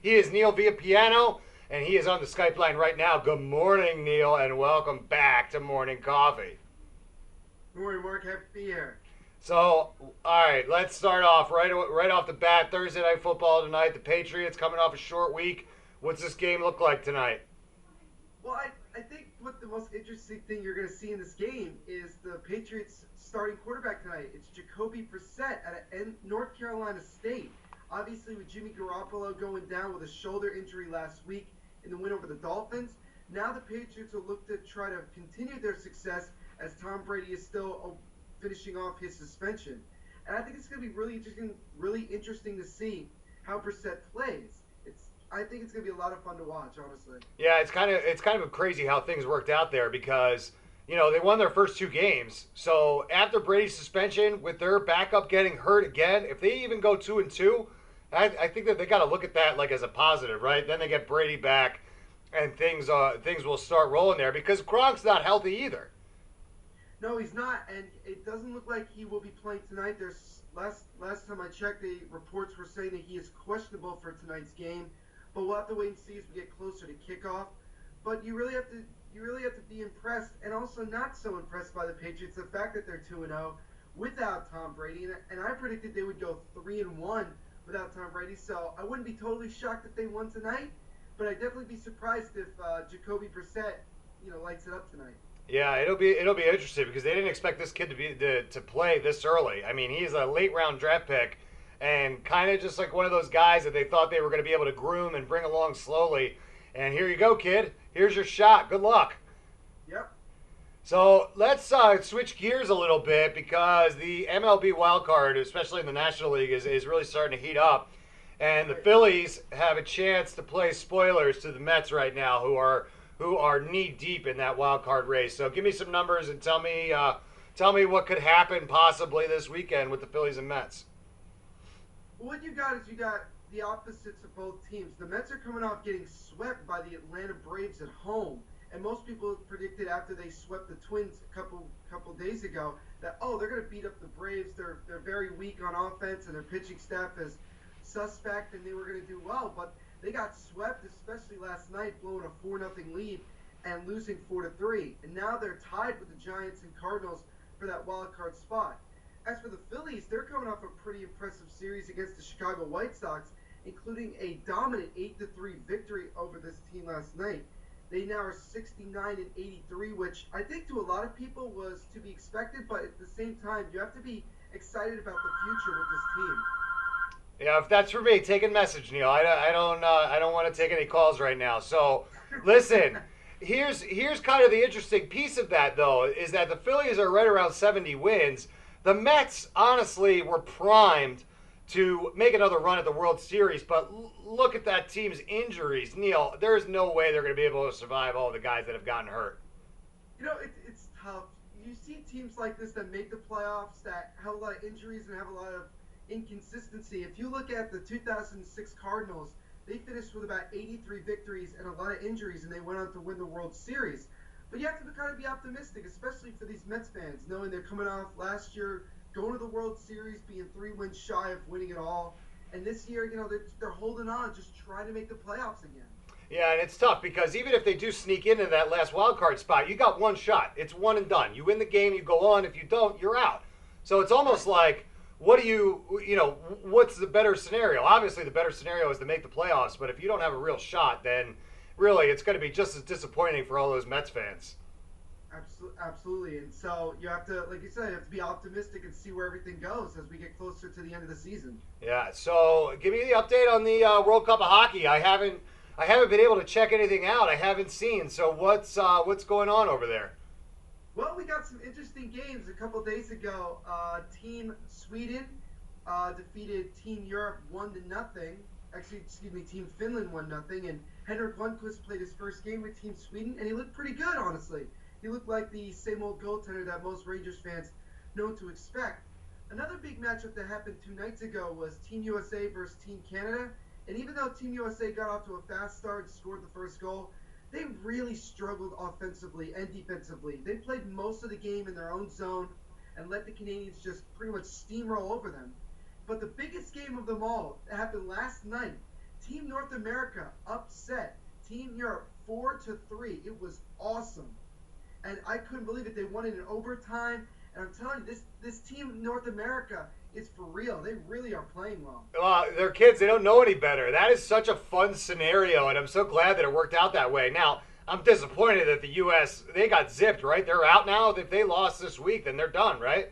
He is Neil Villapiano, and he is on the Skype line right now. Good morning, Neil, and welcome back to Morning Coffee. Good morning, Mark. Happy to be here. So, all right, let's start off right off the bat. Thursday night football tonight. The Patriots coming off a short week. What's this game look like tonight? Well, I think what the most interesting thing you're going to see in this game is the Patriots starting quarterback tonight. It's Jacoby Brissett at North Carolina State. Obviously, with Jimmy Garoppolo going down with a shoulder injury last week in the win over the Dolphins, now the Patriots will look to try to continue their success as Tom Brady is still finishing off his suspension. And I think it's going to be really interesting to see how Brissett plays. I think it's going to be a lot of fun to watch, honestly. Yeah, it's kind of crazy how things worked out there because they won their first two games. So after Brady's suspension, with their backup getting hurt again, if they even go 2-2, I think that they got to look at that like as a positive, right? Then they get Brady back, and things will start rolling there because Gronk's not healthy either. No, he's not, and it doesn't look like he will be playing tonight. There's last time I checked, the reports were saying that he is questionable for tonight's game, but we'll have to wait and see as we get closer to kickoff. But you really have to be impressed, and also not so impressed by the Patriots. The fact that they're 2-0 without Tom Brady, and I predicted they would go 3-1 without Tom Brady. So I wouldn't be totally shocked if they won tonight, but I'd definitely be surprised if Jacoby Brissett, lights it up tonight. Yeah, it'll be interesting because they didn't expect this kid to play this early. I mean, he's a late round draft pick, and kind of just like one of those guys that they thought they were going to be able to groom and bring along slowly. And here you go, kid. Here's your shot. Good luck. Yep. So let's switch gears a little bit because the MLB wild card, especially in the National League, is really starting to heat up. And the Phillies have a chance to play spoilers to the Mets right now, who are knee deep in that wild card race. So give me some numbers and tell me what could happen possibly this weekend with the Phillies and Mets. What you got is you got the opposites of both teams. The Mets are coming off getting swept by the Atlanta Braves at home, and most people predicted after they swept the Twins a couple days ago that they're going to beat up the Braves. They're very weak on offense, and their pitching staff is suspect, and they were going to do well, but they got swept, especially last night, blowing a 4-0 lead and losing 4-3. And now they're tied with the Giants and Cardinals for that wild card spot. As for the Phillies, they're coming off a pretty impressive series against the Chicago White Sox, including a dominant 8-3 victory over this team last night. They now are 69-83, which I think to a lot of people was to be expected, but at the same time, you have to be excited about the future with this team. Yeah, if that's for me, taking message, Neil. I don't want to take any calls right now. So, listen, here's kind of the interesting piece of that though is that the Phillies are right around 70 wins. The Mets honestly were primed to make another run at the World Series, but look at that team's injuries, Neil. There's no way they're going to be able to survive all the guys that have gotten hurt. It's tough. You see teams like this that make the playoffs that have a lot of injuries and have a lot of inconsistency. If you look at the 2006 Cardinals, they finished with about 83 victories and a lot of injuries, and they went on to win the World Series. But you have to kind of be optimistic, especially for these Mets fans, knowing they're coming off last year, going to the World Series, being 3 wins shy of winning it all. And this year, they're holding on, just trying to make the playoffs again. Yeah, and it's tough because even if they do sneak into that last wild card spot, you got one shot. It's one and done. You win the game, you go on. If you don't, you're out. So it's almost like, what's the better scenario? Obviously, the better scenario is to make the playoffs, but if you don't have a real shot, then really it's going to be just as disappointing for all those Mets fans. Absolutely. And so you have to, like you said, you have to be optimistic and see where everything goes as we get closer to the end of the season. Yeah. So give me the update on the World Cup of Hockey. I haven't been able to check anything out. I haven't seen. So what's going on over there? Well, we got some interesting games a couple days ago. Team Sweden defeated Team Europe 1-0. Actually, excuse me, Team Finland 1-0. And Henrik Lundqvist played his first game with Team Sweden, and he looked pretty good, honestly. He looked like the same old goaltender that most Rangers fans know to expect. Another big matchup that happened 2 nights ago was Team USA versus Team Canada. And even though Team USA got off to a fast start and scored the first goal, they really struggled offensively and defensively. They played most of the game in their own zone and let the Canadians just pretty much steamroll over them. But the biggest game of them all happened last night. Team North America upset Team Europe 4-3. It was awesome. And I couldn't believe it. They won it in overtime. And I'm telling you, this Team North America is for real. They really are playing well. Well, they're kids. They don't know any better. That is such a fun scenario, and I'm so glad that it worked out that way. Now, I'm disappointed that the U.S., they got zipped, right? They're out now. If they lost this week, then they're done, right?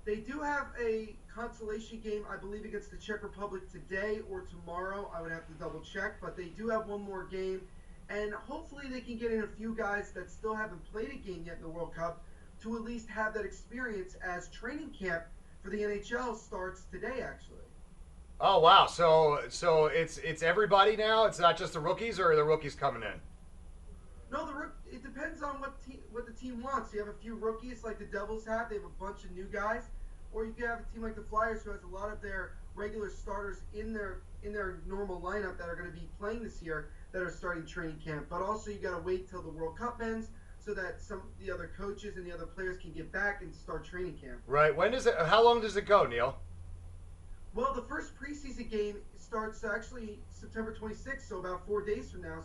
They do have a consolation game, I believe, against the Czech Republic today or tomorrow. I would have to double check, but they do have one more game. And hopefully they can get in a few guys that still haven't played a game yet in the World Cup to at least have that experience as training camp for the NHL starts today, actually. Oh, wow. So it's everybody now? It's not just the rookies, or are the rookies coming in? No, it depends on what the team wants. You have a few rookies like the Devils have. They have a bunch of new guys. Or you can have a team like the Flyers who has a lot of their regular starters in their normal lineup that are going to be playing this year that are starting training camp. But also you got to wait till the World Cup ends so that some of the other coaches and the other players can get back and start training camp. Right. When does it? How long does it go, Neil? Well, the first preseason game starts actually September 26th, so about 4 days from now.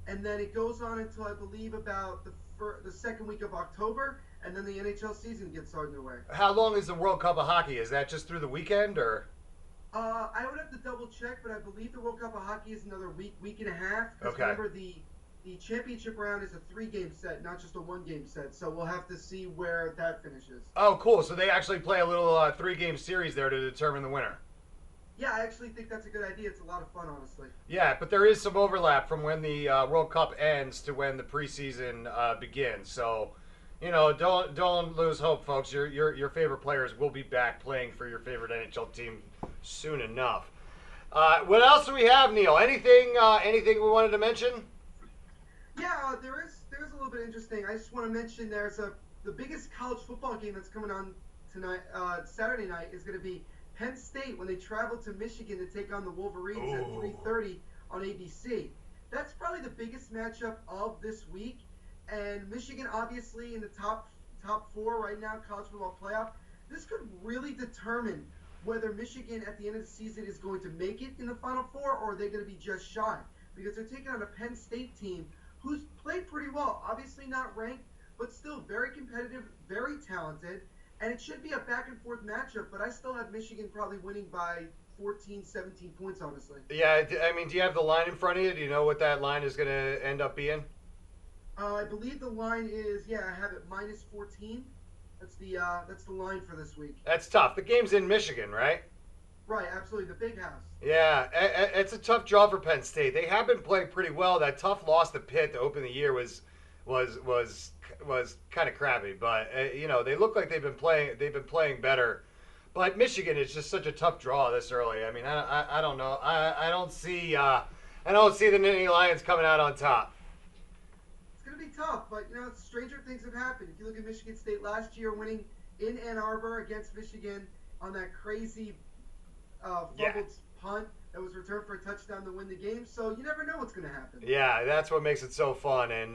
And then it goes on until I believe about the second week of October, and then the NHL season gets underway. How long is the World Cup of Hockey? Is that just through the weekend, or? I would have to double check, but I believe the World Cup of Hockey is another week and a half. Okay. Remember, the championship round is a 3-game set, not just a 1-game set. So we'll have to see where that finishes. Oh, cool. So they actually play a little 3-game series there to determine the winner. Yeah, I actually think that's a good idea. It's a lot of fun, honestly. Yeah, but there is some overlap from when the World Cup ends to when the preseason begins. So, don't lose hope, folks. Your favorite players will be back playing for your favorite NHL team soon enough. What else do we have, Neil? Anything we wanted to mention? Yeah, there's a little bit interesting. I just want to mention the biggest college football game that's coming on tonight, Saturday night, is going to be Penn State when they travel to Michigan to take on the Wolverines at 3:30 on ABC. That's probably the biggest matchup of this week. And Michigan, obviously, in the top 4 right now, college football playoff. This could really determine whether Michigan at the end of the season is going to make it in the Final Four, or are they going to be just shy? Because they're taking on a Penn State team who's played pretty well. Obviously not ranked, but still very competitive, very talented. And it should be a back-and-forth matchup, but I still have Michigan probably winning by 14, 17 points, honestly. Yeah, I mean, do you have the line in front of you? Do you know what that line is going to end up being? I believe the line is, I have it -14. That's the line for this week. That's tough. The game's in Michigan, right? Right, absolutely. The big house. Yeah, it's a tough draw for Penn State. They have been playing pretty well. That tough loss to Pitt to open the year was kind of crappy, but they look like they've been playing better. But Michigan is just such a tough draw this early. I mean, I don't know. I don't see the Nittany Lions coming out on top. It's going to be tough, but stranger things have happened. If you look at Michigan State last year winning in Ann Arbor against Michigan on that crazy fumbled punt that was returned for a touchdown to win the game, so you never know what's going to happen. Yeah, that's what makes it so fun. And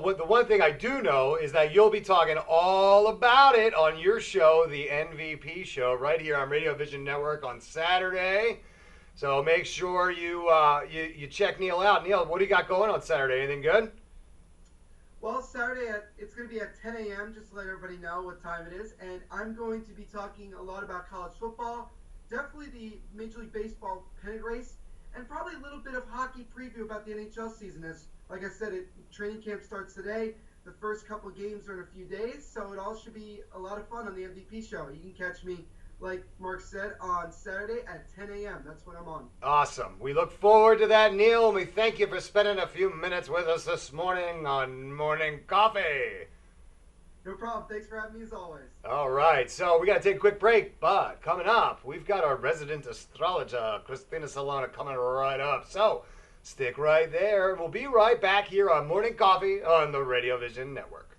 what the one thing I do know is that you'll be talking all about it on your show, the MVP show, right here on Radio Vision Network on Saturday. So make sure you check Neil out. Neil, what do you got going on Saturday? Anything good? Well, Saturday it's going to be at 10 a.m. just to let everybody know what time it is, and I'm going to be talking a lot about college football, definitely the Major League Baseball pennant race, and probably a little bit of hockey preview about the NHL season. As like I said, training camp starts today. The first couple of games are in a few days, so it all should be a lot of fun on the MVP show. You can catch me, like Mark said, on Saturday at 10 a.m. That's when I'm on. Awesome. We look forward to that, Neil, and we thank you for spending a few minutes with us this morning on Morning Coffee. No problem. Thanks for having me as always. All right, so we got to take a quick break, but coming up, we've got our resident astrologer, Christina Solana, coming right up. So stick right there. We'll be right back here on Morning Coffee on the Radio Vision Network.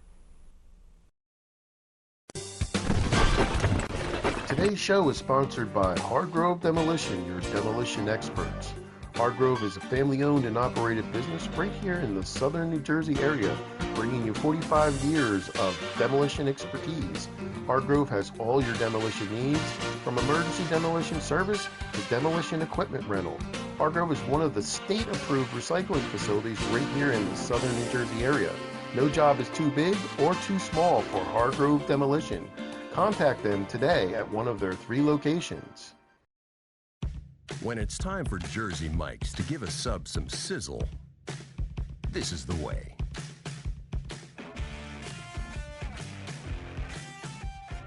Today's show is sponsored by Hargrove Demolition, your demolition experts. Hargrove is a family-owned and operated business right here in the southern New Jersey area, bringing you 45 years of demolition expertise. Hargrove has all your demolition needs, from emergency demolition service to demolition equipment rental. Hargrove is one of the state-approved recycling facilities right here in the southern New Jersey area. No job is too big or too small for Hargrove Demolition. Contact them today at one of their 3 locations. When it's time for Jersey Mike's to give a sub some sizzle, this is the way.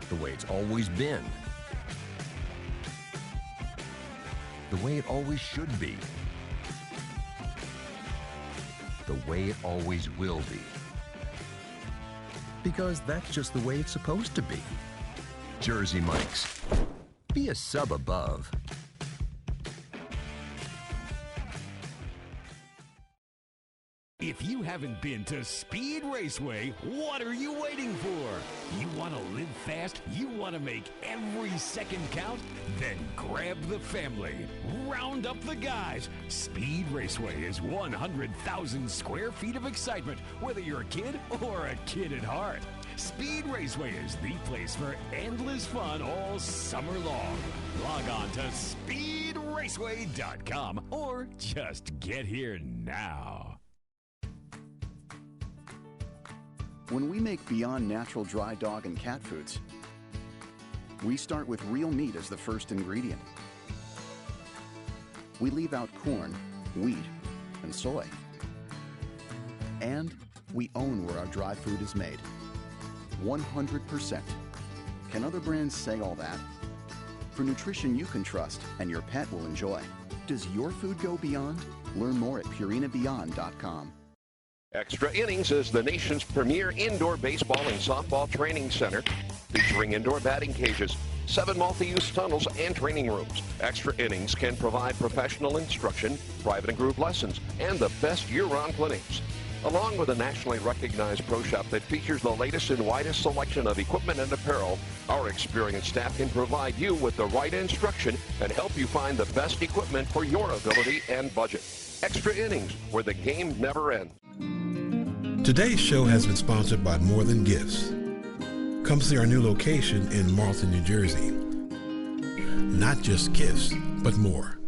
The way it's always been. The way it always should be. The way it always will be. Because that's just the way it's supposed to be. Jersey Mike's. Be a sub above. If you haven't been to Speed Raceway, what are you waiting for? You want to live fast? You want to make every second count? Then grab the family. Round up the guys. Speed Raceway is 100,000 square feet of excitement, whether you're a kid or a kid at heart. Speed Raceway is the place for endless fun all summer long. Log on to speedraceway.com or just get here now. When we make Beyond Natural dry dog and cat foods, we start with real meat as the first ingredient. We leave out corn, wheat, and soy. And we own where our dry food is made. 100%. Can other brands say all that? For nutrition you can trust and your pet will enjoy. Does your food go beyond? Learn more at purinabeyond.com. Extra Innings is the nation's premier indoor baseball and softball training center, featuring indoor batting cages, 7 multi-use tunnels, and training rooms. Extra Innings can provide professional instruction, private and group lessons, and the best year-round clinics. Along with a nationally recognized pro shop that features the latest and widest selection of equipment and apparel, our experienced staff can provide you with the right instruction and help you find the best equipment for your ability and budget. Extra Innings, where the game never ends. Today's show has been sponsored by More Than Gifts. Come see our new location in Marlton, New Jersey. Not just gifts, but more.